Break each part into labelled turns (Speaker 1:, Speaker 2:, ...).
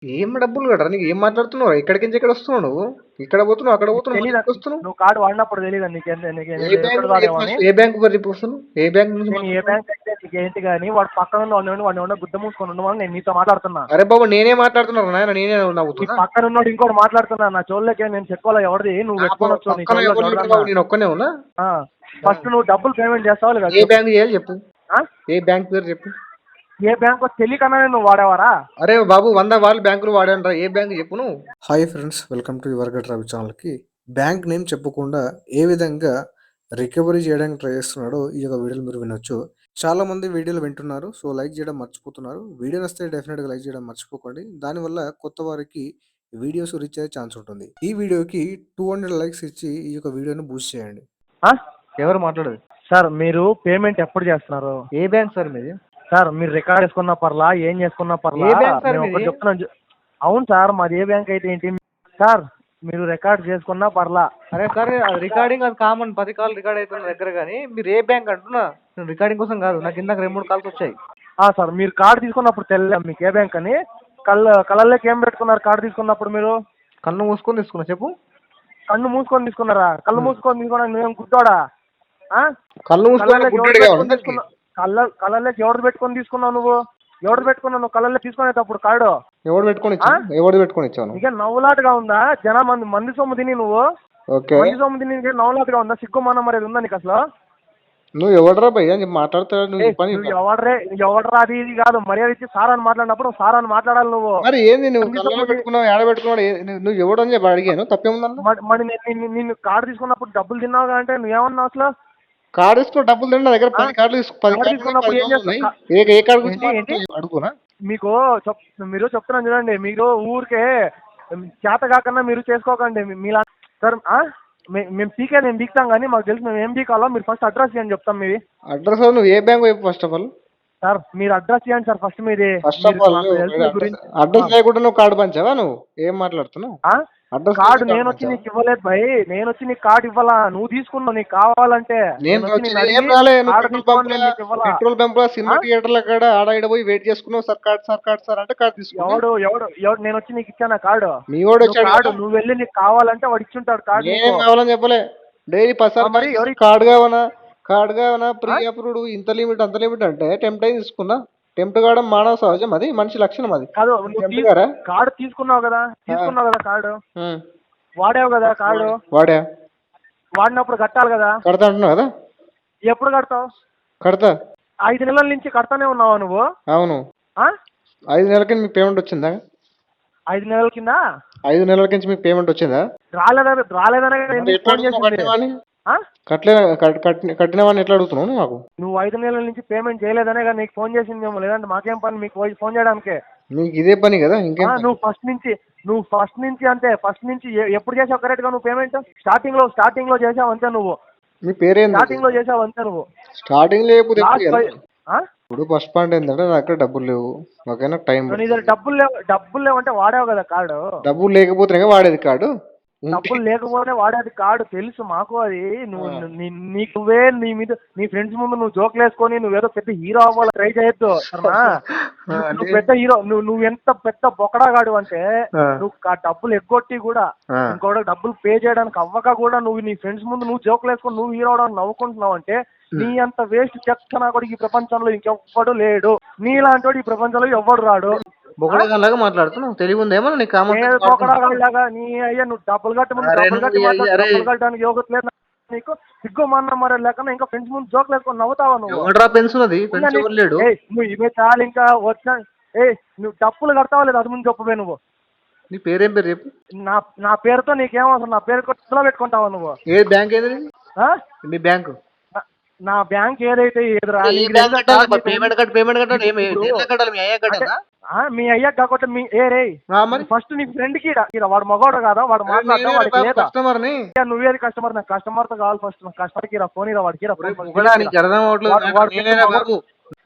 Speaker 1: ఏం డబ్బులు కట్టరా? నీకు ఏం మాట్లాడుతున్నావు? ఎక్కడికి నుంచి ఎక్కడ వస్తున్నావు నువ్వు? ఇక్కడ పోతున్నావు, అక్కడ
Speaker 2: నీకు
Speaker 1: పోతున్నావు, మళ్ళీ
Speaker 2: తెలీదా?
Speaker 1: ఎక్కడికి వస్తున్నావు?
Speaker 2: నువ్వు కార్డు వాడినప్పుడు తెలీదా నీకు
Speaker 1: ఏ
Speaker 2: నేను
Speaker 1: బ్యాంక్
Speaker 2: ఎక్కడ వాడేమో అని?
Speaker 1: ఫస్ట్ ఏ బ్యాంక్ మరి చెప్పు అసలు? ఏ బ్యాంక్ నుంచి
Speaker 2: నేను ఏ
Speaker 1: మాట్లాడుతున్నావు?
Speaker 2: బ్యాంక్ అయితే నీకు ఏంటి కానీ వాడు పక్కన ఉన్న వాడిని ఉన్న గుద్ద మూసుకొని ఉండమని నేను నీతో మాట్లాడుతున్నా.
Speaker 1: అరే బాబు నేనే మాట్లాడుతున్నాను నాయన, నేనే
Speaker 2: నీ
Speaker 1: నవ్వుతున్నా.
Speaker 2: పక్కన ఉన్నోడు ఇంకోటి మాట్లాడుతున్నా. నా చోళ్ళకే నేను చెప్పుకోవాలి ఎవరిది నువ్వు పెట్టుకొని వచ్చు నీ
Speaker 1: పక్కన
Speaker 2: చోళ్ళకి
Speaker 1: ఎవరు లేరు
Speaker 2: ఎవడన్నా.
Speaker 1: బాబు, నేను ఒక్కనే ఉన్నా.
Speaker 2: ఫస్ట్ నువ్వు డబ్బులు పేమెంట్ చేస్తావు లేదా?
Speaker 1: ఏ బ్యాంక్ చేయాలి చెప్పు?
Speaker 2: ఆ?
Speaker 1: ఏ బ్యాంక్ పేరు చెప్పు?
Speaker 2: ఏ బ్యాంక్ తెలియకన్నా నువ్వు వాడేవారా?
Speaker 1: అరే బాబు 100 వాళ్ళు బ్యాంకులు వాడంటారా? ఏ బ్యాంక్ చెప్పు నువ్వు? Hi friends, welcome to your గట్ రవి ఛానల్కి. బ్యాంక్ నేమ్ చెప్పకుండా ఏ విధంగా రికవరీ చేయడానికి ట్రై చేస్తున్నాడో ఈ యొక్క వీడియోలో మీరు వినొచ్చు. చాలా మంది వీడియోలు వింటున్నారు, సో లైక్ చేయడం మర్చిపోతున్నారు. వీడియో నచ్చితే డెఫినెట్గా లైక్ చేయడం మర్చిపోకండి. దానివల్ల కొత్త వారికి వీడియోస్ రీచ్ అయ్యే ఛాన్స్ ఉంటుంది. ఈ వీడియోకి 200 లైక్స్ ఇచ్చి ఈ యొక్క వీడియోని బూస్ట్ చేయండి. ఎవరు మాట్లాడదు
Speaker 2: సార్? మీరు పేమెంట్ ఎప్పుడు చేస్తున్నారు?
Speaker 1: ఏ బ్యాంక్ సార్ మీది?
Speaker 2: సార్ మీరు రికార్డ్ చేసుకున్న పర్లా ఏం చేసుకున్న పర్లా
Speaker 1: ఏ బ్యాంక్ సార్
Speaker 2: నేను
Speaker 1: మీది?
Speaker 2: ఒకటి చెప్తున్నాను. అవును సార్, మాది ఏ బ్యాంక్ అయితే ఏంటి సార్? మీరు రికార్డ్ చేసుకున్నా పర్లా.
Speaker 1: అరే సరే, అది రికార్డింగ్ అది కామన్, 10 కాల్ రికార్డ్ అవుతున్న దగ్గర. కానీ మీరు ఏ బ్యాంక్ అంటున్నా? నేను రికార్డింగ్ కోసం కాదు, నాకు ఇందాక 2-3 కాల్స్ వచ్చాయి.
Speaker 2: సార్ మీరు కార్డు తీసుకున్నప్పుడు తెలియదు మీకు ఏ బ్యాంక్ అని? కళ్ళల్లోకి ఏం పెట్టుకున్నారు కార్డు తీసుకున్నప్పుడు మీరు?
Speaker 1: కళ్ళు మూసుకొని తీసుకున్నా చెప్పు.
Speaker 2: కన్ను మూసుకొని తీసుకున్నారా? కళ్ళు మూసుకొని తీసుకున్నా నువ్వేం గుడ్డోడా?
Speaker 1: కళ్ళు మూసుకొని గుడ్డోడిగా ఉండండి.
Speaker 2: కళ్ళల్లోకి ఎవరు పెట్టుకొని తీసుకున్నావు నువ్వు? ఎవరు పెట్టుకున్నావు నువ్వు కళ్ళల్లో తీసుకునేటప్పుడు కార్డు?
Speaker 1: ఎవడు పెట్టుకొని ఇచ్చావు? ఎవడు పెట్టుకొని ఇచ్చావు?
Speaker 2: ఇక నవ్వులాటగా ఉందా? మంది సొమ్ము తిని నువ్వు
Speaker 1: ఓకే,
Speaker 2: మంది సొమ్ము తిని నవ్వులాటగా ఉందా? సిగ్గుమానం మరి ఉందా నీకు అసలు?
Speaker 1: నువ్వు ఎవడరా భయ్యా అని మాట్లాడతాడు? నువ్వు పని
Speaker 2: ఎవడరా అది ఇది కాదు. మర్యాద ఇచ్చి సార్ అని మాట్లాడినప్పుడు నువ్వు సార్ అని మాట్లాడాలి నువ్వు.
Speaker 1: మరి ఏంది నువ్వు కళ్ళలో పెట్టుకున్నావు, ఏడ పెట్టుకున్నావు? నువ్వు ఎవడు అని చెప్పి అడిగాను, తప్పేముందన్న?
Speaker 2: మరి నిన్ను కార్డు తీసుకున్నప్పుడు డబ్బులు తిన్నావు అంటే నువ్వేమన్నావు అసలు?
Speaker 1: కార్డు తీసుకుని డబ్బులు తింటే నా దగ్గర 10 కార్డులు 10
Speaker 2: తీసుకున్నప్పుడు ఏం
Speaker 1: ఉన్నాయి.
Speaker 2: చేస్తావు?
Speaker 1: ఏ కార్డు గురించి అడుగునా?
Speaker 2: మీకు మీరు చెప్తున్నాను చూడండి, మీరు ఊరికే చేత కాకుండా మీరు చేసుకోకండి మీలా. సార్ మేము నేను బీక్తాం కానీ మాకు తెలుసు మేము ఏం బీకాలో. మీరు ఫస్ట్ అడ్రస్ ఇవ్వండి చెప్తాం మీది.
Speaker 1: అడ్రస్ నువ్వు ఏ బ్యాంక్ వైపు ఫస్ట్ ఆఫ్ ఆల్?
Speaker 2: సార్ మీరు అడ్రస్ ఇవ్వండి సార్ ఫస్ట్ మీది.
Speaker 1: ఫస్ట్ ఆఫ్ ఆల్ అడ్రస్ లేకుండా నువ్వు కార్డు పంచావా? నువ్వు ఏం మాట్లాడుతున్నావు?
Speaker 2: కార్డు నేను వచ్చి నీకు ఇవ్వలేదు భయ్. నేను వచ్చి నీకు కార్డు ఇవ్వాలా? నువ్వు తీసుకున్నావు నీకు కావాలంటే.
Speaker 1: పెట్రోల్ బంక్ సినిమా థియేటర్ల కాడ ఆడ ఈడ పోయి వెయిట్ చేసుకున్నావు. సార్ కార్డ్ సార్ అంటే కార్డు తీసుకున్నావు.
Speaker 2: ఎవడు నేను వచ్చి నీకు ఇచ్చానా కార్డు?
Speaker 1: మీ వాడు వచ్చాడు.
Speaker 2: నువ్వు వెళ్ళి నీకు కావాలంటే వాడు ఇచ్చుంటాడు కార్డు.
Speaker 1: ఏం కావాలని చెప్పలే. డైలీ 10
Speaker 2: మరి
Speaker 1: కార్డు కావనా ప్రీ అప్రూవ్డ్ ఇంత లిమిట్ అంత లిమిట్ అంటే టెంప్ట్ అయి తీసుకున్నా. టెంప్ట్ కావడం మానవ సహజం, అది మనిషి లక్షణం. అది
Speaker 2: కాదు. కార్డు తీసుకున్నావు కదా కార్డు వాడావు కదా కార్డు. వాడినప్పుడు కట్టాలి కదా.
Speaker 1: కడతా అంటున్నావు కదా?
Speaker 2: ఎప్పుడు కడతావు?
Speaker 1: కడతా.
Speaker 2: 5 నెలల నుంచి కడతానే ఉన్నావా నువ్వు?
Speaker 1: అవును. 5 నెలల కింద మీకు పేమెంట్ వచ్చిందా?
Speaker 2: 5 నెలల కింద
Speaker 1: 5 నెలల నుంచి మీకు పేమెంట్ వచ్చిందా?
Speaker 2: రాలేదనే
Speaker 1: కట్టిన వాడిని ఎట్లా అడుగుతున్నావు నాకు?
Speaker 2: నువ్వు 5 నెలల నుంచి పేమెంట్ చేయలేదనే కదా నీకు ఫోన్ చేసింది మేము. లేదంటే మాకేం పని మీకు ఫోన్ చేయడానికి?
Speaker 1: నీకు ఇదే పని కదా. ఇంకేం?
Speaker 2: నువ్వు ఫస్ట్ నుంచి అంతే. ఫస్ట్ నుంచి ఎప్పుడు చేసావు కరెక్ట్ గా నువ్వు పేమెంట్? స్టార్టింగ్ లో చేసావు అంతే. నువ్వు
Speaker 1: మీ పేరేంటి?
Speaker 2: స్టార్టింగ్ లో చేసావు అంతే. నువ్వు
Speaker 1: స్టార్టింగ్ లో ఇప్పుడు ఫస్ట్ పాయింట్ ఏంటంటే నా దగ్గర డబ్బులు లేవు. ఓకేనా? టైం
Speaker 2: డబ్బులు లేవంటే వాడావు కదా కార్డు.
Speaker 1: డబ్బులు లేకపోతే వాడేది కార్డు.
Speaker 2: డబ్బులు లేకపోతే వాడేది కార్డు తెలుసు మాకు. అది నువ్వే నీ మీద నీ ఫ్రెండ్స్ ముందు నువ్వు జోకులు వేసుకొని నువ్వేదో పెద్ద హీరో అవ్వాలి ట్రై చేయొద్దు. నువ్వు పెద్ద హీరో, నువ్వు ఎంత పెద్ద బొకడాగాడు అంటే నువ్వు ఆ డబ్బులు ఎగ్గొట్టి కూడా ఇంకోటి డబ్బులు పే చేయడానికి అవ్వక కూడా నువ్వు నీ ఫ్రెండ్స్ ముందు నువ్వు జోకులు వేసుకొని నువ్వు హీరో అవడానికి నవ్వుకుంటున్నావు అంటే నీ అంత వేస్ట్ చెక్క కూడా ఈ ప్రపంచంలో ఇంకెవ్వడు లేడు. నీలాంటి వాడు ఈ ప్రపంచంలో ఎవ్వడు రాడు.
Speaker 1: బొకడాగాలాగా మాట్లాడుతున్నావు. తెలివి ఉందేమో నీకు?
Speaker 2: బొకడాగాలాగా నీ అయ్యా నువ్వు డబ్బులు కట్టడానికి యోగత లేదు నీకు. సిగ్గు మన్న మరి లేకుండా ఇంకా ఫ్రెండ్స్ ముందు జోకులు వేసుకొని నవ్వుతావా నువ్వు? నువ్వు ఇవే చాలు ఇంకా వచ్చిన. నువ్వు డబ్బులు కడతావా లేదు అది ముందు చెప్పవే నువ్వు.
Speaker 1: నీ పేరేం పేరు చెప్పు.
Speaker 2: నా పేరుతో నీకేమవసరం? నా పేరు కొట్టులో పెట్టుకుంటావా నువ్వు?
Speaker 1: ఏ బ్యాంక్ ఏది మీ బ్యాంకు?
Speaker 2: నా బ్యాంక్ ఏదైతే మీ అయ్యా కాకపోతే ఫస్ట్ నీ ఫ్రెండ్ కి వాడు మగవాడు కదా, వాడు మాట్లాడటం వాడికి లేదా? నువ్వేది కస్టమర్? నాకు కస్టమర్ తో కావాలి. ఫస్ట్ కస్టమర్ కి ఫోన్ ఇరా వాడికి.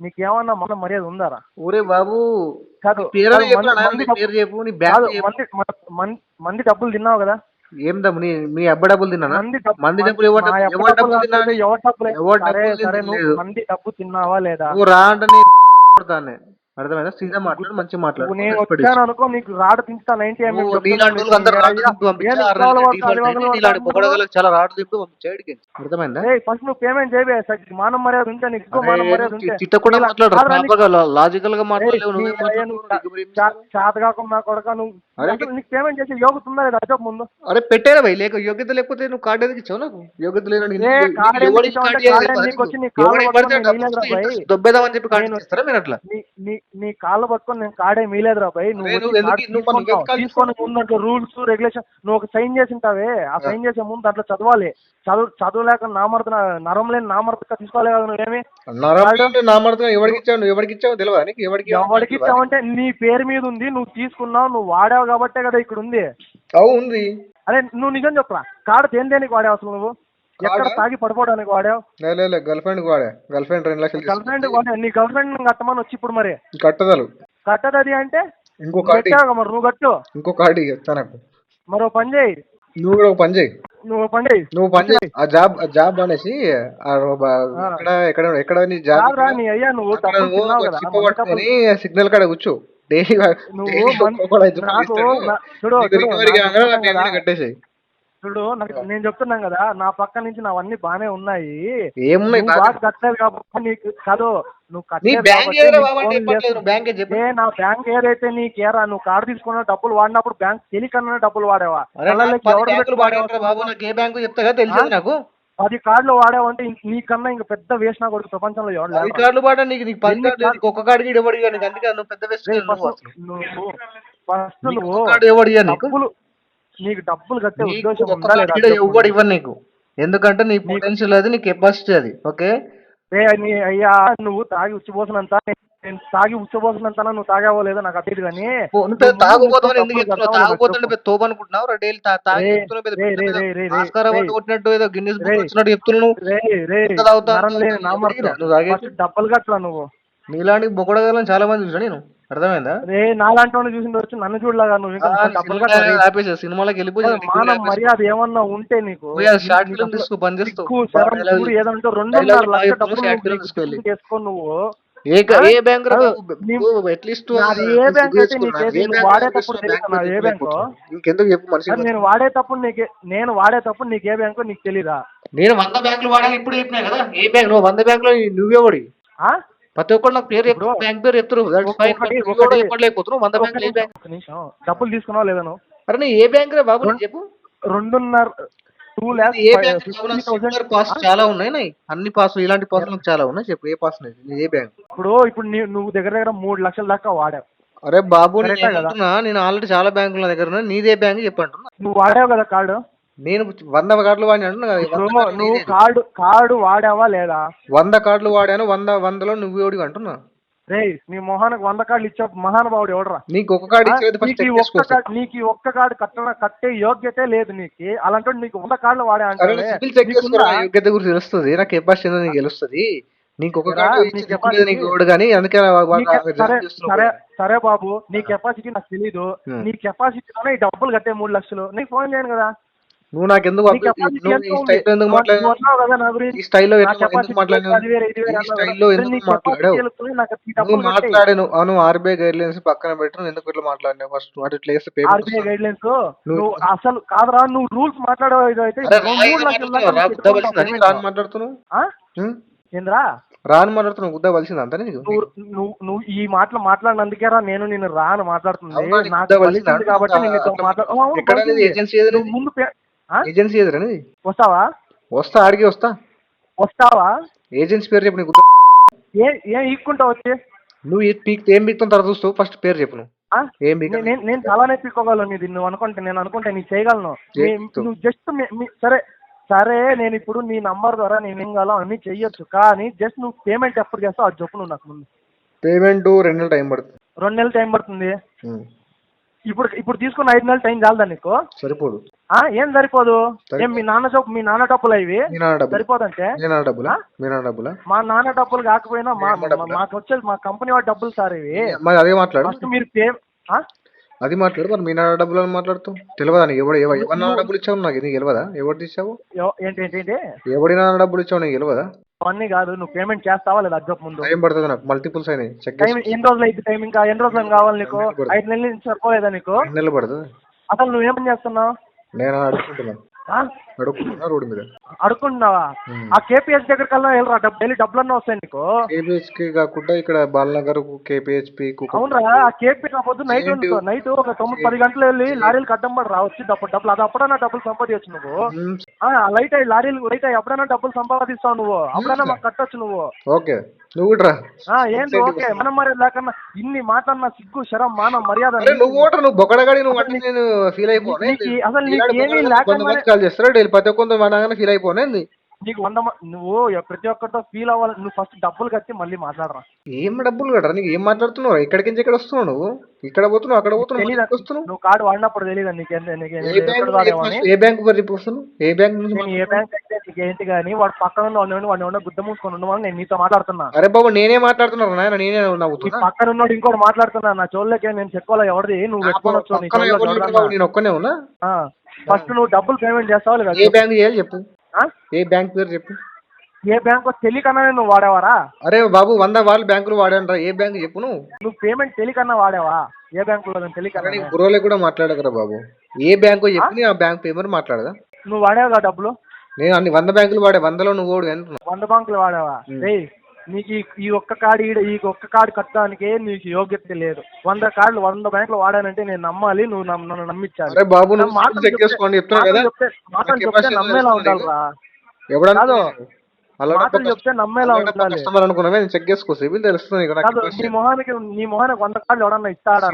Speaker 2: నీకేమన్నా మన మర్యాద ఉందారా?
Speaker 1: ఊరే బాబు
Speaker 2: కాదు, మంది డబ్బులు తిన్నావు కదా?
Speaker 1: ఏం డబ్బు? మీ అబ్బా డబ్బులు తిన్నా? మంది డబ్బులు
Speaker 2: మంది డబ్బు తిన్నావా లేదా?
Speaker 1: రా అంటే అర్థమైందా? సీదా మాట్లాడు, మంచిగా మాట్లాడు,
Speaker 2: నువ్వు నేను
Speaker 1: రెస్పెక్ట్
Speaker 2: వచ్చాను
Speaker 1: ఇచ్చు.
Speaker 2: అనుకో నీకు రాడు తింటా 90
Speaker 1: నువ్వు
Speaker 2: చెప్తున్నాను
Speaker 1: నీలాంటి
Speaker 2: నీకు
Speaker 1: వాళ్ళకి అందరు రాటు
Speaker 2: అయ్యా
Speaker 1: దింపి పంపించా,
Speaker 2: ఏం
Speaker 1: 6
Speaker 2: కావాలి
Speaker 1: నెలలకి
Speaker 2: పడతా అది
Speaker 1: డిఫాల్ట్
Speaker 2: వగలు
Speaker 1: అయింది.
Speaker 2: పడతా
Speaker 1: నీలాంటి
Speaker 2: అంటున్నావు.
Speaker 1: బొగడగలకు చాలా రాటు దింపి పంపించాడికి. అర్థమైందా?
Speaker 2: ఫస్ట్ నువ్వు పేమెంట్ చేయవే మానం మర్యాద ఉంటే నీకు ఎక్కువ
Speaker 1: అరే
Speaker 2: మానం మర్యాద
Speaker 1: నువ్వు
Speaker 2: ఉంటే
Speaker 1: తిట్టకుండా
Speaker 2: నీలా
Speaker 1: మాట్లాడు,
Speaker 2: కాదురా
Speaker 1: ప్రాపర్ గా లాజికల్ గా మాట్లాడలేవు.
Speaker 2: నీ
Speaker 1: నువ్వేం
Speaker 2: అయ్యా నువ్వు
Speaker 1: మాట్లాడుతున్నావు?
Speaker 2: చేత కాకుండా కొడక నువ్వు
Speaker 1: అరే
Speaker 2: అసలు నీకు పేమెంట్ చేసే యోగ్యత ఉందా లేదా చెప్పు ముందు.
Speaker 1: అరే పెట్టేరా భయ్, లేక యోగ్యత లేకపోతే నువ్వు కార్డు ఎందుకు ఇచ్చావు నాకు? యోగ్యత లేని
Speaker 2: కార్డు ఎందుకు ఇచ్చావు అంటే కార్డు నీకు వచ్చి నీ కాళ్ళు పట్టుకొని నేను మీలేదురా భయ్.
Speaker 1: దొబ్బేదామని చెప్పి కార్డు
Speaker 2: నేను
Speaker 1: ఇస్తారా మీరు అట్లా?
Speaker 2: నీ కాళ్ళు పట్టుకొని నేను కార్డే మీలేదురా భయ్.
Speaker 1: అరే
Speaker 2: నువ్వు
Speaker 1: నువ్వు ఎందుకు
Speaker 2: తీసుకొని ముందు రూల్స్ రెగ్యులేషన్ నువ్వు ఒక సైన్ చేసి ఉంటావే. ఆ సైన్ చేసే ముందు దాంట్లో చదవాలి. చదువులేక నామర్త నరం లేని నామర్తగా తీసుకోవాలి కదా నువ్వేమి.
Speaker 1: నామర్థం ఎవరికి ఇచ్చావు? నువ్వు ఎవరికి ఇచ్చావు తెలియదా నీకు?
Speaker 2: ఎవరికి ఇచ్చావంటే నీ పేరు మీద ఉంది, నువ్వు తీసుకున్నావు, నువ్వు వాడావు కాబట్టే కదా ఇక్కడ ఉంది.
Speaker 1: ఉంది.
Speaker 2: అదే నువ్వు నిజం చెప్పరా కార్డు దేనికి వాడావు అసలు? నువ్వు ఎక్కడ తాగి పడిపోవడానికి వాడావు?
Speaker 1: గర్ల్ ఫ్రెండ్ వాడా. గర్ల్ ఫ్రెండ్ 2 లక్షలు
Speaker 2: గర్ల్ ఫ్రెండ్ వాడా. నీ గర్ల్ ఫ్రెండ్ కట్టమని వచ్చి ఇప్పుడు మరి
Speaker 1: కట్టదలు
Speaker 2: కట్టదది అంటే
Speaker 1: ఇంకో కార్డు
Speaker 2: మరి నువ్వు కట్టు.
Speaker 1: ఇంకో కార్డు ఇస్తా నాకు.
Speaker 2: మరో పని చేయి,
Speaker 1: నువ్వు కూడా ఒక పని చేయి.
Speaker 2: నువ్వు పని చేయి.
Speaker 1: ఆ జాబ్ అనేసి ఎక్కడ నీ జాబ్
Speaker 2: రా నీ అయ్యా నువ్వు డబ్బులు తిన్నావు కదా
Speaker 1: చిప్ప పట్టుకొని సిగ్నల్ కాడ కూర్చో. డైలీ కట్టేసాయి.
Speaker 2: చూడు నేను చెప్తున్నాను కదా, నా పక్క నుంచి నావన్నీ బానే ఉన్నాయి.
Speaker 1: ఏమున్నాయి
Speaker 2: కట్టలేదు కాబట్టి నీకు చదువు నువ్వు నా బ్యాంక్ ఏదైతే నీకేరా నువ్వు కార్డు తీసుకున్న డబ్బులు వాడినప్పుడు బ్యాంక్ తెలియకన్నా డబ్బులు వాడేవా?
Speaker 1: నాకు
Speaker 2: 10 కార్డులు వాడావంటే నీకన్నా ఇంక పెద్ద వేసిన కొడుకు ప్రపంచంలో
Speaker 1: కార్డులు వాడా నీకు 10 కార్డు ఒక్క కార్డు ఇవ్వడు. పెద్ద
Speaker 2: డబ్బులు నీకు డబ్బులు కట్టే ఉద్దేశం ఉందా లేదా?
Speaker 1: ఎవడు ఇవ్వను నీకు, ఎందుకంటే నీ పొటెన్షియల్ అది, నీ కెపాసిటీ అది. ఓకే
Speaker 2: అయ్యా నువ్వు తాగి ఉచ్చిపోసినంత నేను తాగి ఉచ్చబోసినంత నువ్వు తాగావో లేదో నాకు అర్థం కానీ
Speaker 1: తాగుపోతుంటే తోపు అనుకుంటున్నావు.
Speaker 2: డబ్బులు కట్టలా నువ్వు.
Speaker 1: నీలాంటి బొక్కడగలను చాలా మంది చూసా నేను. అర్థమైందా?
Speaker 2: నాలాంటి వాళ్ళు చూసి వచ్చి నన్ను చూడలాగా నువ్వు
Speaker 1: డబ్బులు సినిమాలకు వెళ్ళిపోయి
Speaker 2: మానం మర్యాద ఏమన్నా ఉంటే నీకు
Speaker 1: షార్ట్ ఫిల్మ్ తీసుకో, పని చేస్తావు.
Speaker 2: ఏదంటే 2.5 లక్షల డబ్బులు చేసుకో నువ్వు.
Speaker 1: ఏ బ్యాంక్ అట్లీస్ట్ ఇంకెందుకు చెప్పు మనిషి.
Speaker 2: నేను వాడేటప్పుడు నీకు ఏ బ్యాంకు నీకు తెలీదా?
Speaker 1: నేను 100 బ్యాంకులు వాడాలి ఇప్పుడు చెప్పినా కదా. ఏ బ్యాంక్ నువ్వు 100 బ్యాంకులో నువ్వేవాడి? ప్రతి ఒక్కరు నాకు పేరు బ్యాంక్ పేరు చెప్తారు.
Speaker 2: డబ్బులు తీసుకున్నావు లేదా నువ్వు?
Speaker 1: అరే నీ ఏ బ్యాంక్ రా బాబు చెప్పు.
Speaker 2: 2 lakhs
Speaker 1: పాస్ చాలా ఉన్నాయి. అన్ని పాస్ ఇలాంటి పాస్ చాలా ఉన్నాయి. చెప్పు ఏ పాస్ ఏ బ్యాంక్?
Speaker 2: ఇప్పుడు నువ్వు దగ్గర 3 లక్షల దాకా వాడావు.
Speaker 1: అరే బాబు నేను ఆల్రెడీ చాలా బ్యాంకుల దగ్గర నీదే బ్యాంక్ చెప్పంటున్నా.
Speaker 2: నువ్వు వాడావు కదా కార్డు?
Speaker 1: నేను 100 కార్డులు వాడి అంటున్నా.
Speaker 2: నువ్వు కార్డు వాడావా లేదా?
Speaker 1: 100 కార్డులు వాడాను. 100లో నువ్వు ఎవడి అంటున్నా.
Speaker 2: రే నీ మొహానికి 100 కార్డులు ఇచ్చా మహానుభావుడు ఎవడరా?
Speaker 1: నీకు ఒక కార్డు
Speaker 2: నీకు ఒక్క కార్డు కట్టే యోగ్యతే లేదు నీకు. అలాంటి నీకు 100 కార్డులు వాడా అంటే
Speaker 1: యోగ్యత గురించి తెలుస్తుంది. నాకు కెపాసిటీ నీకు తెలుస్తుంది. నీకు ఒక కార్డు కానీ అందుకే
Speaker 2: సరే బాబు నీ కెపాసిటీ నాకు తెలీదు. నీ కెపాసిటీలోనే ఈ డబ్బులు కట్టే 3 లక్షలు నీకు ఫోన్ చేయను కదా.
Speaker 1: నువ్వు నాకెందుకు మాట్లాడాను? అవును ఆర్బీఐ గైడ్ లైన్స్ పక్కన పెట్టు. ఎందుకు ఇట్లా మాట్లాడినా? ఫస్ట్
Speaker 2: ఆర్బీఐ గైడ్ లైన్స్ నువ్వు అసలు కాదురా. నువ్వు రూల్స్ మాట్లాడేది
Speaker 1: మాట్లాడుతున్నావు
Speaker 2: ఏంద్రా
Speaker 1: రాను మాట్లాడుతున్నావు. గుద్దా వలసింది అంతా నీకు.
Speaker 2: నువ్వు ఈ మాటలు మాట్లాడినందుకేరా నేను నిన్ను రాను మాట్లాడుతుంది. నాకు కాబట్టి ముందు
Speaker 1: ఏజెన్సీ ఎదురని
Speaker 2: వస్తావా?
Speaker 1: వస్తా ఆడికి
Speaker 2: వస్తావా?
Speaker 1: ఏజెన్సీ పేరు చెప్పు. నీకు
Speaker 2: ఏం ఈక్కుంటావు వచ్చి
Speaker 1: నువ్వు ఏం పీక్తావు తర్వాత చూస్తావు. ఫస్ట్ పేరు చెప్పు. నువ్వు
Speaker 2: నేను చాలానే పీక్కోగలను. ఇది నువ్వు అనుకుంటే నేను అనుకుంటే నీకు చేయగలను. నువ్వు జస్ట్ సరే నేను ఇప్పుడు నీ నంబర్ ద్వారా నేను ఏం కావాలో అన్ని చెయ్యొచ్చు. కానీ జస్ట్ నువ్వు పేమెంట్ ఎప్పుడు చేస్తావు అది చెప్పు. నువ్వు నాకు ముందు
Speaker 1: పేమెంట్ 2 నెలలు టైం పడుతుంది.
Speaker 2: 2 నెలలు టైం పడుతుంది. ఇప్పుడు తీసుకున్న 5 నెలలు టైం చాలదా నీకు?
Speaker 1: సరిపోదు.
Speaker 2: ఏం సరిపోదు? ఏం మీ నాన్న డబ్బులు ఇవి సరిపోదంటే? మా నాన్న డబ్బులు కాకపోయినా మాకు వచ్చేది మా కంపెనీ వాడి డబ్బులు సార్ ఇవి.
Speaker 1: అదే మాట్లాడు.
Speaker 2: మీరు
Speaker 1: అది మాట్లాడు. మరి మీ నాన్న డబ్బులు అని మాట్లాడుతావు తెలియదా? ఎవరి నాన్న డబ్బులు ఇచ్చావు నాకు నీకు తెలియదా? ఎవరు ఇచ్చావు?
Speaker 2: ఏంటి
Speaker 1: ఎవడి నాన్న డబ్బులు ఇచ్చావు నీకు తెలియదా?
Speaker 2: అవన్నీ కాదు, నువ్వు పేమెంట్ చేస్తావా లేదా అది చెప్పు ముందు.
Speaker 1: టైం పడుతుంది నాకు, మల్టిపుల్స్ అయినాయి చెక్
Speaker 2: టైం ఎన్ని రోజులు అయితే టైం, ఇంకా ఎన్ని రోజులు కావాలి నీకు? 5 నెలల నుంచి సరిపోలేదా నీకు?
Speaker 1: 2 నెలలు పడుతుంది.
Speaker 2: అసలు నువ్వేమని చేస్తున్నావు?
Speaker 1: నేను అడుగుకుంటున్నాను రోడ్డు మీద.
Speaker 2: అడుగుకుంటున్నావా? ఆ కేపీహెచ్ దగ్గర కల్లా వెళ్ళరా, డైలీ డబ్బులన్నా వస్తాయి నీకు.
Speaker 1: కేపీహెచ్పి కాకుండా ఇక్కడ బాలనగర్ కేపీహెచ్పి.
Speaker 2: అవునరా, ఆ కేపీ కాకపోతే నైట్ ఒక 9-10 గంటలు వెళ్ళి లారీలు అడ్డం పడి రావచ్చు డబ్బులు. అది అప్పుడన్నా డబ్బులు సంపాదించు నువ్వు. లైట్ అయ్యి లారీలు లైట్ అయ్యి ఎప్పుడైనా డబ్బులు సంపాదిస్తావు నువ్వు, అప్పుడన్నా మాకు కట్టొచ్చు నువ్వు.
Speaker 1: ఓకే నువ్వు కూడా
Speaker 2: ఏంటి ఓకే, మనం మరి లేకన్నా ఇన్ని మాటన్నా సిగ్గు శరం మానం మర్యాద.
Speaker 1: నువ్వు ఓటర్, నువ్వు బొక్కడగాడి, నువ్వు అంటే నేను ఫీల్ అయిపోను.
Speaker 2: అసలు నీకు ఏమీ లేకుండా
Speaker 1: కాల్ చేస్తారా డైలీ ప్రతి ఒక్కరితో మాట్లాడగానే ఫీల్ అయిపోయింది.
Speaker 2: నీకు 100 నువ్వు ప్రతి ఒక్కరితో ఫీల్ అవ్వాలి. నువ్వు ఫస్ట్ డబ్బులు కట్టి మళ్ళీ మాట్లాడరా.
Speaker 1: ఏం డబ్బులు కట్టరా? నీకు ఏం మాట్లాడుతున్నావు? ఇక్కడికి నుంచి ఇక్కడ వస్తున్నావు, నువ్వు ఇక్కడ పోతున్నావు అక్కడ పోతున్నావు.
Speaker 2: నువ్వు కార్డు వాడినప్పుడు తెలియదు నీకు.
Speaker 1: ఏ బ్యాంక్ వస్తున్నావు? ఏ బ్యాంక్ నుంచి?
Speaker 2: ఏ బ్యాంక్ అయితే నీకేంటి కానీ వాడు పక్కన వాడిని గుద్ద మూసుకొని ఉండమని నేను నీతో మాట్లాడుతున్నా.
Speaker 1: అరే బాబు నేనే మాట్లాడుతున్నాను నాయన, నేనే నవ్వుతున్నా.
Speaker 2: పక్కన ఉన్నాడు ఇంకోటి మాట్లాడుతున్నా. నా చోళ్ళకే నేను చెప్పుకోవాలి ఎవరిది నువ్వు పెట్టుకొని వచ్చావు.
Speaker 1: నేను ఒక్కనే ఉన్నా.
Speaker 2: ఫస్ట్ నువ్వు డబ్బులు పేమెంట్ చేస్తావు లేదా?
Speaker 1: ఏ బ్యాంక్ చేయాలి చెప్పు, ఏ బ్యాంక్ పేరు చెప్పు.
Speaker 2: ఏ బ్యాంక్ తెలియకన్నా నువ్వు వాడేవారా?
Speaker 1: అరే బాబు 100 వాళ్ళు బ్యాంకులు వాడారా, ఏ బ్యాంక్ చెప్పు.
Speaker 2: నువ్వు పేమెంట్ తెలియకన్నా వాడేవా? ఏ బ్యాంకులో తెలియకన్నా?
Speaker 1: గురువులే కూడా మాట్లాడకరా బాబు, ఏ బ్యాంకు చెప్పు, ఆ బ్యాంక్ పేమెంట్ మాట్లాడదా.
Speaker 2: నువ్వు వాడేవా డబ్బులు?
Speaker 1: నేను అన్ని 100 బ్యాంకులు వాడే, 100లో నువ్వు
Speaker 2: 100 బ్యాంకులు వాడేవా? నీకు ఈ ఒక్క కార్డు కట్టడానికి నీకు యోగ్యత లేదు. 100 కార్డులు 100 బ్యాంకులు వాడానంటే నేను నమ్మాలి, నువ్వు నన్ను నమ్మించాలి. మాటలు చెప్తే నమ్మేలా ఉండాలిరా. మాటలు చెప్తే నమ్మేలా ఉండాలి.
Speaker 1: చెక్ చేసుకో, సిబిల్ తెలుస్తుంది.
Speaker 2: నీ మొహానికి 100 కార్డులు ఎవడన్నా ఇస్తాడా?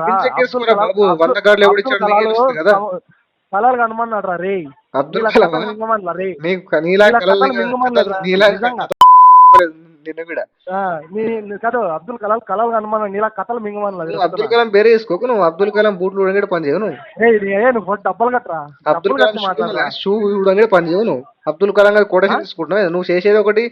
Speaker 2: కలర్ కనమన్నాడు రా రే,
Speaker 1: అబ్దుల్ కలాం
Speaker 2: కాదు అబ్దుల్ కలాం కలలు కనమన్నాడు, నీలా కథలు మింగమన్నది.
Speaker 1: అబ్దుల్ కలాం వేరే వేసుకోకు, నువ్వు అబ్దుల్ కలాం బూట్లు ఉడంగడి పని చేయవు.
Speaker 2: నువ్వు డబ్బులు కట్టరా,
Speaker 1: అబ్దుల్ కలాం షూ ఉడంగడి పని చేయవు. నువ్వు అబ్దుల్ కలాం గారు కూడా తీసుకుంటున్నావు. నువ్వు చేసేది ఒకటి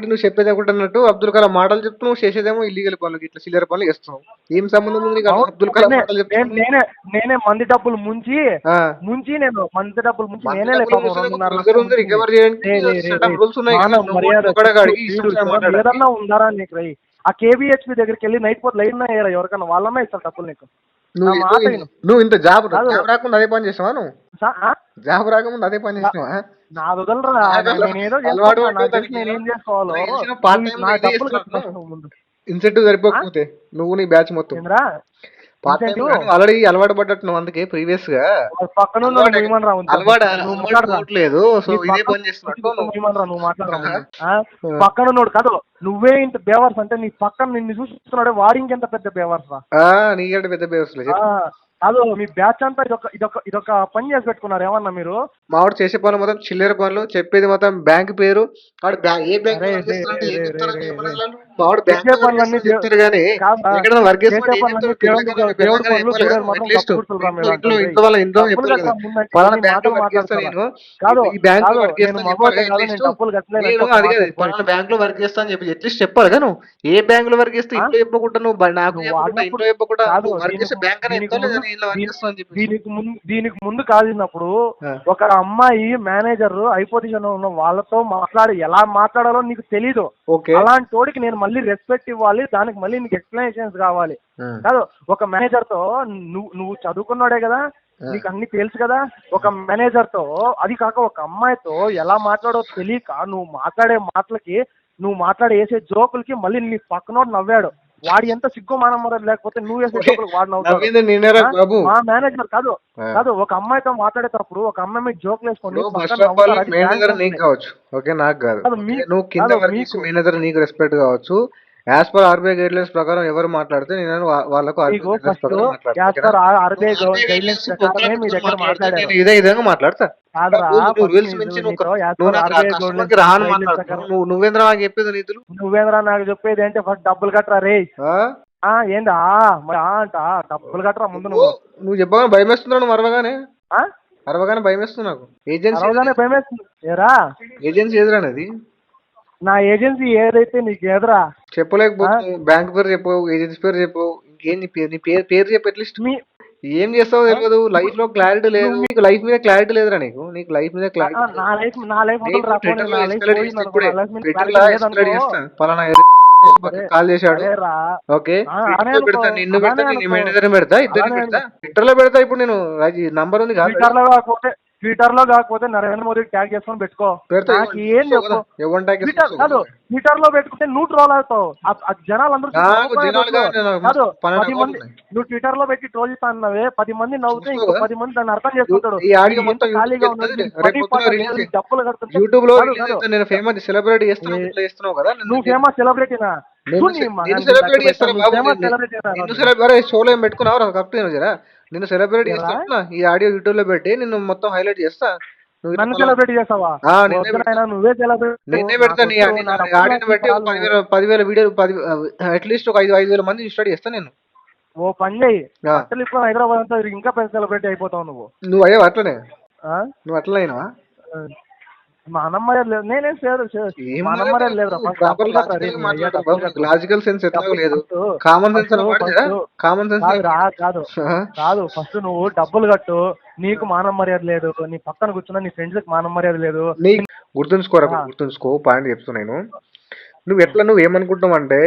Speaker 1: నువ్వు చెప్పేది ఒకటి అన్నట్టు. అబ్దుల్ కలాం మాటలు చెప్తూ నువ్వు చేసేదేమో ఇల్లీగల్ పనులు, ఇట్లా చిల్లర పనులు చేస్తున్నావు. ఏం సంబంధం ఉంది అబ్దుల్ కలాం మాటలు చెప్తా?
Speaker 2: నేనే మంది డబ్బులు ముంచి నేను మంది డబ్బులు ముంచి నేనే
Speaker 1: రికవర్
Speaker 2: ఏదన్నా ఉందారా నీకు? రై ఆ కేబిహెచ్పి దగ్గరికి వెళ్ళి నైట్ పోతే లైన్ అయ్యారా ఎవరికన్నా, వాళ్ళన్నా ఇస్తారు డబ్బులు నీకు.
Speaker 1: నువ్వు ఇంత జాబ్ రాకుండా అదే పని చేస్తావా? నువ్వు జాబ్ రాకముందు అదే పని చేసినావా?
Speaker 2: నా వదలరా, నేనేం చేసుకోవాలో.
Speaker 1: ఇన్సెంటివ్ సరిపోకపోతే నువ్వు నీ బ్యాచ్ మొత్తం ఆల్రెడీ అలవాటు పడ్డట్టు నువ్వు, అందుకే ప్రీవియస్ గా
Speaker 2: పక్కన
Speaker 1: అలవాట్లేదు. సో ఇదే పని చేస్తున్నట్టు
Speaker 2: నువ్వు మాట్లాడరా. పక్కన ఉన్నాడు కాదు, నువ్వే ఇంత బేవర్స్ అంటే నీ పక్కన నిన్ను చూస్తున్నాడే వాడి ఇంకెంత పెద్ద బేవర్స్ రా.
Speaker 1: నీకంటే పెద్ద బేవర్స్ లేదు.
Speaker 2: కాదు మీ బ్యాచ్ అంతా ఇదొక పని చేసి పెట్టుకున్నారు ఏమన్నా మీరు?
Speaker 1: మావాడు చేసే పనులు మొత్తం చిల్లర పనులు, చెప్పేది మొత్తం బ్యాంక్ పేరు. ఏ బ్యాంక్ బ్యాంక్ లో వర్క్ చేస్తా అని చెప్పి అట్లీస్ట్ చెప్పాలి కదా. నువ్వు ఏ బ్యాంక్ లో వర్క్ చేస్తే ఇంట్లో చెప్పకుండా నువ్వు నాకు ఇంట్లో చెప్పకుండా వర్క్ చేస్తే బ్యాంక్ అనేది
Speaker 2: దీనికి ముందు కాదినప్పుడు ఒక అమ్మాయి మేనేజర్ హై పొజిషన్ ఉన్న వాళ్ళతో ఎలా మాట్లాడాలో నీకు తెలీదు. అలాంటి తోడికి నేను మళ్ళీ రెస్పెక్ట్ ఇవ్వాలి, దానికి మళ్ళీ నీకు ఎక్స్ప్లెనేషన్స్ కావాలి. కాదు ఒక మేనేజర్ తో నువ్వు చదువుకున్నాడే కదా, నీకు అన్ని తెలుసు కదా. ఒక మేనేజర్ తో, అది కాక ఒక అమ్మాయితో ఎలా మాట్లాడో తెలియక నువ్వు మాట్లాడే మాటలకి, నువ్వు వేసే జోకులకి మళ్ళీ నీ పక్కనోడు నవ్వాడు. వాడి ఎంత సిగ్గు మానం లేకపోతే నువ్వు వేసే జోకులకు వాడు నవ్వుతాడు. మా మేనేజర్ కాదు ఒక అమ్మాయితో మాట్లాడేటప్పుడు ఒక అమ్మాయి మీద జోకులు వేసుకొని
Speaker 1: నీకు రెస్పెక్ట్ కావచ్చు. As per RBI guide lines ప్రకారం ఎవరు మాట్లాడితే నేను వాళ్ళకు ఇదే విధంగా మాట్లాడతా. నువ్వేంద్ర నాకు చెప్పేది నీతులు?
Speaker 2: నువ్వేంద్ర నాకు చెప్పేది అంటే ఫస్ట్ డబ్బులు కట్టరా రే. ఏందా అంట డబ్బులు కట్టరా ముందు.
Speaker 1: నువ్వు చెప్పగానే భయం వేస్తున్నావు. నువ్వు అరవగానే భయం వేస్తున్నావు నాకు. ఏజెన్సీ
Speaker 2: భయం వేస్తుంది ఏరా?
Speaker 1: ఏజెన్సీ ఎదురనేది
Speaker 2: నా ఏజెన్సీ ఏదైతే నీకు ఎదురా
Speaker 1: చెప్పలేకపోతే బ్యాంక్ పేరు చెప్పు, ఏజెన్సీ పేరు చెప్పు, ఇంకేం నీ పేరు చెప్పు. అట్లీస్ట్ ఏం చేస్తావో
Speaker 2: ఆ?
Speaker 1: తెలవదు.
Speaker 2: ఇప్పుడు
Speaker 1: లైఫ్‌లో క్లారిటీ లేదు.
Speaker 2: నువ్వు
Speaker 1: నీకు లైఫ్ మీద క్లారిటీ లేదురా నీకు. నీకు లైఫ్ మీద క్లారిటీ లేదు.
Speaker 2: నా లైఫ్
Speaker 1: నీకు
Speaker 2: వదలరా పోనీ,
Speaker 1: ట్విట్టర్‌లో
Speaker 2: నా లైఫ్
Speaker 1: ఎస్కలేట్ చేస్తా
Speaker 2: పోయింది అనుకో,
Speaker 1: ఇప్పుడే.
Speaker 2: నా లైఫ్ మీద
Speaker 1: ట్విట్టర్‌లో
Speaker 2: క్లారిటీ లేదనుకో.
Speaker 1: ఎస్కలేట్ చేస్తా. పలానా
Speaker 2: సరే
Speaker 1: పక్కకి కాల్ చేశాడు.
Speaker 2: సరే రా.
Speaker 1: ఓకే.
Speaker 2: అలానే
Speaker 1: ట్విట్టర్‌లో
Speaker 2: అనుకో,
Speaker 1: పెడతా. నిన్ను పెడతా,
Speaker 2: అలానే
Speaker 1: నీ
Speaker 2: అనుకో,
Speaker 1: మేనేజర్‌ని పెడతా, ఇద్దరిని
Speaker 2: అలానే
Speaker 1: పెడతా.
Speaker 2: అనుకో.
Speaker 1: ట్విట్టర్‌లో పెడతా ఇప్పుడు నేను. నాకు ఈ నంబర్ ఉంది ఆల్రెడీ.
Speaker 2: ట్విట్టర్ లో కాకపోతే నరేంద్ర మోదీ ట్యాగ్ చేసుకొని పెట్టుకో.
Speaker 1: పెడతా. ఇగో
Speaker 2: నాకు ఏం
Speaker 1: చూస్తావు కదా!
Speaker 2: చెప్పు.
Speaker 1: ఎవరిని ట్యాగ్ చేసి
Speaker 2: ట్విట్టర్
Speaker 1: చూస్తావు
Speaker 2: కాదు,
Speaker 1: కదా!
Speaker 2: ట్విట్టర్ లో పెట్టుకుంటే నువ్వు ట్రోల్ అవుతావు. ఆ జనాలు అందరూ చూసి
Speaker 1: నాకు
Speaker 2: నవ్వుకునే
Speaker 1: జనాలు
Speaker 2: రోజులు
Speaker 1: కాదు. నాకు
Speaker 2: కాదు.
Speaker 1: మస్తు 12
Speaker 2: 10 మంది
Speaker 1: అకౌంట్లున్నాయి.
Speaker 2: నువ్వు ట్విట్టర్ లో పెట్టి ట్రోల్ చేస్తా అన్నావే, 10 మంది నవ్వుతే
Speaker 1: చూస్తావు
Speaker 2: ఇంకో
Speaker 1: కదా!
Speaker 2: 10 మంది దాన్ని అర్థం చేసుకుంటాడు.
Speaker 1: ఈ ఆడియో
Speaker 2: వీడు ఎంత
Speaker 1: మొత్తం యూట్యూబ్‌కి
Speaker 2: ఖాళీగా ఉన్నాడు,
Speaker 1: ఎళ్తది.
Speaker 2: వీడికి
Speaker 1: రేపు
Speaker 2: పని
Speaker 1: పొద్దున
Speaker 2: పాట లేదు,
Speaker 1: రిలీజ్
Speaker 2: వీడికి డబ్బులు కడుతుంటే.
Speaker 1: యూట్యూబ్‌లో
Speaker 2: కాదు
Speaker 1: రిలీజ్
Speaker 2: కాదు
Speaker 1: చేస్తా. నేను ఫేమస్ సెలబ్రిటీ చేస్తున్నావు
Speaker 2: ఏ-
Speaker 1: ఇట్లా చేస్తున్నావు కదా!
Speaker 2: నువ్వు ఫేమస్ సెలబ్రిటీనా?
Speaker 1: నిన్ను
Speaker 2: మగానికి
Speaker 1: సెలబ్రేట్
Speaker 2: తగ్గ
Speaker 1: చేస్తారా
Speaker 2: నువ్వు
Speaker 1: బాబు?
Speaker 2: ఫేమస్ సెలబ్రిటీనా
Speaker 1: నిన్ను
Speaker 2: రోజు
Speaker 1: అరే షోలో ఏం పెట్టుకున్నావురా కరెక్ట్ జరా. నిన్ను సెలబ్రేట్ చేస్తా
Speaker 2: ఎరా
Speaker 1: అంటున్నా. ఈ ఆడియో యూట్యూబ్‌లో పెట్టి నిన్ను మొత్తం హైలైట్ చేస్తా. నువ్వు ఇట్లా
Speaker 2: నన్ను
Speaker 1: పలానా
Speaker 2: సెలబ్రిటీ చేస్తావా?
Speaker 1: నిన్నే
Speaker 2: వద్దు
Speaker 1: పెడతా.
Speaker 2: నాయనా, నువ్వే సెలబ్రిటీ.
Speaker 1: నిన్నే పెడతా.
Speaker 2: నాకొద్దు,
Speaker 1: నీ
Speaker 2: నా డబ్బులు
Speaker 1: ఆడియోని
Speaker 2: నాకు
Speaker 1: బట్టి ఒక
Speaker 2: చాలు నువ్వు.
Speaker 1: 10,000 వీడియోలు అట్‌లీస్ట్ ఒక 5,000 మంది స్టడీ చేస్తా నేను.
Speaker 2: ఓ పని చేయి,
Speaker 1: ఆ!
Speaker 2: బట్టలు ఇప్పుడు హైదరాబాద్ అంతా తిరిగి ఇంకా పెద్ద సెలబ్రిటీ అయిపోతావు నువ్వు.
Speaker 1: నువ్వు అయ్యావా అట్లనే?
Speaker 2: ఆ?
Speaker 1: నువ్వు అట్లనే అయినావా?
Speaker 2: ఆ. మా అన్నమ్మ లేదు, నేనేం
Speaker 1: ఏం
Speaker 2: మా
Speaker 1: మరి
Speaker 2: అన్నమ్మ లేదు.
Speaker 1: నువ్వు
Speaker 2: ఫస్ట్
Speaker 1: ప్రాపర్
Speaker 2: డబ్బులు కట్టరా రే,
Speaker 1: లాజికల్‌గా
Speaker 2: నీ అయ్యా
Speaker 1: మాట్లాడరా
Speaker 2: డబ్బులు
Speaker 1: బాబు. నీకు
Speaker 2: కట్టు.
Speaker 1: లాజికల్ సెన్స్ ఎట్లాగో
Speaker 2: డబ్బులు
Speaker 1: లేదు.
Speaker 2: ఫస్ట్
Speaker 1: కామన్ సెన్స్
Speaker 2: ఫస్ట్
Speaker 1: అన్న వాడు జరా.
Speaker 2: ఫస్ట్
Speaker 1: కామన్ సెన్స్
Speaker 2: కాదు రా,
Speaker 1: లేకుండా
Speaker 2: కాదు
Speaker 1: ఆ!
Speaker 2: కాదు ఫస్ట్ నువ్వు డబ్బులు కట్టు. నీకు మానం మర్యాద లేదు, నీ పక్కన కూర్చున్న నీ ఫ్రెండ్స్కి మానం మర్యాద లేదు.
Speaker 1: నీకు గుర్తుంచుకోరా
Speaker 2: ఆ,
Speaker 1: గుర్తుంచుకో. పాయింట్ చెప్తున్నా నేను. నువ్వేమనుకుంటున్నావంటే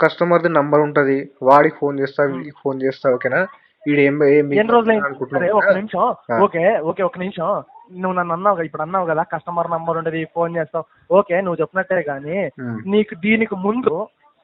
Speaker 1: కస్టమర్‌ది నంబర్ ఉంటది. వాడికి ఫోన్ చేస్తా,
Speaker 2: ఉమ్.
Speaker 1: వీడికి ఫోన్ చేస్తా ఓకేనా? ఈడు ఏం
Speaker 2: ఎన్ని
Speaker 1: పీకుతాడు
Speaker 2: రోజులైంది? సరే
Speaker 1: అనుకుంటున్నావు
Speaker 2: ఒక
Speaker 1: కదా!
Speaker 2: నిమిషం.
Speaker 1: ఆ!
Speaker 2: ఓకే ఓకే, ఒక నిమిషం. నువ్వు నన్ను అన్నావు కదా, ఇప్పుడు అన్నావు కదా కస్టమర్ నంబర్ ఉండదు, ఫోన్ చేస్తావు. ఓకే, నువ్వు చెప్పినట్టే కానీ
Speaker 1: హ్మ్.
Speaker 2: నీకు దీనికి ముందు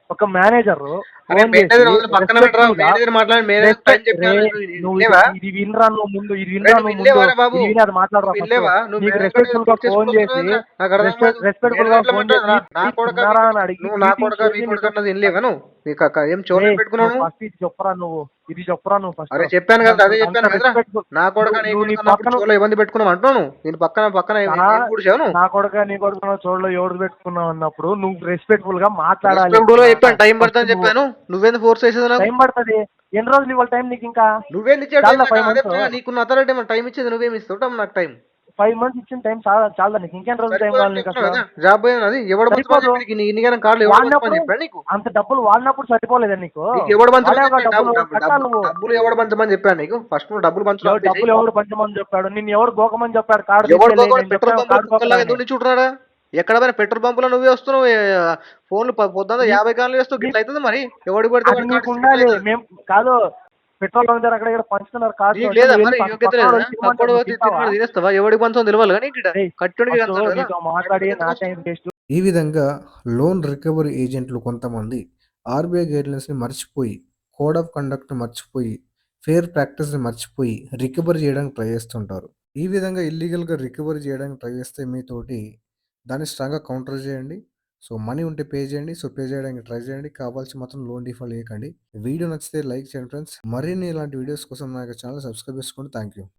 Speaker 2: ఒక మేనేజర్
Speaker 1: అరే
Speaker 2: ఫోన్ చేసి
Speaker 1: మేనేజర్ వదిలి పక్కన పెట్టరా.
Speaker 2: రెస్పెక్ట్ఫుల్ గా
Speaker 1: మేనేజర్ మాట్లాడి మేనేజర్ టైం
Speaker 2: రెస్పెక్ట్ రే,
Speaker 1: చెప్పాను.
Speaker 2: నువ్వు ఇది
Speaker 1: వినలేవా?
Speaker 2: ఇది వినరా నువ్వు ముందు, ఇది
Speaker 1: రే
Speaker 2: వినరా
Speaker 1: నువ్వు
Speaker 2: నువ్వు ముందు,
Speaker 1: వినలేవారా బాబు?
Speaker 2: ఇది విని అది
Speaker 1: నువ్వు
Speaker 2: మాట్లాడరా ఫస్ట్.
Speaker 1: వినలేవా? నువ్వు
Speaker 2: నీకు
Speaker 1: మేనేజర్ కంటే
Speaker 2: రెస్పెక్ట్ఫుల్ గా
Speaker 1: పూర్తి
Speaker 2: ఫోన్
Speaker 1: చేసుకుంటూ
Speaker 2: చేసి
Speaker 1: వస్తున్నావు నాకు అర్థం కాదు.
Speaker 2: రెస్పెక్ట్ఫుల్ గా
Speaker 1: మేనేజర్
Speaker 2: ఫోన్
Speaker 1: రమ్మంటే
Speaker 2: చేసి
Speaker 1: నా కొడక
Speaker 2: తిన్నారా అని అడిగి
Speaker 1: నువ్వు నా
Speaker 2: గ్రీటింగ్స్
Speaker 1: కొడక మీ
Speaker 2: చేసి
Speaker 1: కొడక
Speaker 2: నీతో
Speaker 1: అన్నది వినలేవా నువ్వు? నీకు ఏం చెవులు ఏం పెట్టుకున్నావు నువ్వు?
Speaker 2: ఫస్ట్ ఇది చెప్పరా నువ్వు, ఇది చెప్పరా నువ్వు ఫస్ట్.
Speaker 1: అరే చెప్పాను కదా, అదే
Speaker 2: అంత
Speaker 1: చెప్పాను కదరా.
Speaker 2: రెస్పెక్ట్ఫుల్.
Speaker 1: నా కొడక నీ
Speaker 2: నువ్వు నీ
Speaker 1: కొడక అన్నప్పుడు
Speaker 2: పక్కన
Speaker 1: చెవులో ఇబ్బంది పెట్టుకున్నావు అంటున్నాను. నేను పక్కన పక్కన ఏం కూర్చావు నువ్వు?
Speaker 2: నా కొడుక నీ కొడుకు చోళ్ళలో ఎవరు పెట్టుకున్నావు అన్నప్పుడు నువ్వు రెస్పెక్ట్ఫుల్ గా మాట్లాడాలి.
Speaker 1: రెస్పెక్ట్ చెప్పాను. టైం
Speaker 2: ఫస్ట్
Speaker 1: పడుతుందని
Speaker 2: నువ్వు
Speaker 1: చెప్పాను. నువ్వేంది ఫోర్స్ చేసేది నాకు?
Speaker 2: టైం పడుతుంది. ఎన్ని రోజులు ఇవ్వాలి టైం నీకు? ఇంకా
Speaker 1: నువ్వేంది ఇచ్చే టైం
Speaker 2: చాలా
Speaker 1: నాకు?
Speaker 2: 5
Speaker 1: అదే
Speaker 2: months.
Speaker 1: నీకున్న అథారిటీ ఏమన్నా టైం ఇచ్చేది నువ్వేమి ఇస్తావు నాకు టైం?
Speaker 2: 5 months ఇచ్చిన టైం చాలా నీకు. ఇంకెన్ని రోజులు టైం కావాలి
Speaker 1: సరిపోదని
Speaker 2: నీకు
Speaker 1: చెప్తున్నావు
Speaker 2: అసలు?
Speaker 1: కదా. జాబ్ పోయినా అది ఎవడు పంచమని
Speaker 2: సరిపోదు.
Speaker 1: చెప్పి నీకు ఇన్ని కార్డులు ఎవడు పంచమని
Speaker 2: వాడినప్పుడు
Speaker 1: చెప్పాడు నీకు?
Speaker 2: అంత డబ్బులు వాడినప్పుడు సరిపోలేదా నీకు?
Speaker 1: నీకు ఎవడు పంచమని
Speaker 2: వాడాక
Speaker 1: చెప్పాడు?
Speaker 2: డబ్బులు కట్టాలి నువ్వు.
Speaker 1: డబ్బులు ఎవడు పంచమని చెప్పాడు నీకు? ఫస్ట్ నువ్వు డబ్బులు పంచడం ఆపేసి.
Speaker 2: డబ్బులు ఎవడు పంచమని చెప్పాడు? నిన్ను ఎవడు గోకమని చెప్పాడు? కార్డు
Speaker 1: ఎవడు
Speaker 2: తీసుకెళ్ళి
Speaker 1: పోకుండా
Speaker 2: నేను
Speaker 1: పెట్రోల్
Speaker 2: చెప్పాను
Speaker 1: పంపులో
Speaker 2: కార్డు
Speaker 1: కుక్కల్లా
Speaker 2: గోకమని.
Speaker 1: ఎందుకు నిల్చుంటున్నాడా? ఎక్కడ పోయినా పెట్రోల్ పంపులో నువ్వే వస్తున్నావు. ఫోన్లు పొద్దున్న 50 కాన్లు వేస్తావు. గిట్ల అవుతుంది మరి. ఎవడు పడితే
Speaker 2: అది
Speaker 1: వాడి
Speaker 2: నీకు
Speaker 1: కార్డు
Speaker 2: ఉండాలి.
Speaker 1: అవుతుంది.
Speaker 2: మేము కాదు, పెట్రోల్ బంక్ దగ్గర అక్కడ ఇక్కడ పంచుతున్నారు కార్డు.
Speaker 1: నీకు లేదా మరి యోగ్యత లేదా? పక్కడు తిన్నాడు తినేస్తావా? ఎవడికి పంచం తెలియాలి కానీ కట్టుడికి అంటారు కదా.
Speaker 2: నీతో మాట్లాడి నా టైం వేస్ట్.
Speaker 1: ఈ విధంగా లోన్ రికవరీ ఏజెంట్లు కొంతమంది ఆర్బీఐ గైడ్లైన్స్ని మర్చిపోయి, కోడ్ ఆఫ్ కండక్ట్ని మర్చిపోయి, ఫెయిర్ ప్రాక్టీస్ని మర్చిపోయి రికవరీ చేయడానికి ట్రై చేస్తుంటారు. ఈ విధంగా ఇల్లీగల్గా రికవరీ చేయడానికి ట్రై చేస్తే మీతోటి దాన్ని స్ట్రాంగ్గా కౌంటర్ చేయండి. సో మనీ ఉంటే పే చేయండి. సో పే చేయడానికి ట్రై చేయండి. కావాల్సి మాత్రం లోన్ డిఫాల్ట్ చేయకండి. వీడియో నచ్చితే లైక్ చేయండి ఫ్రెండ్స్. మరిన్ని ఇలాంటి వీడియోస్ కోసం నా ఛానల్ సబ్స్క్రైబ్ చేసుకోండి. Thank you.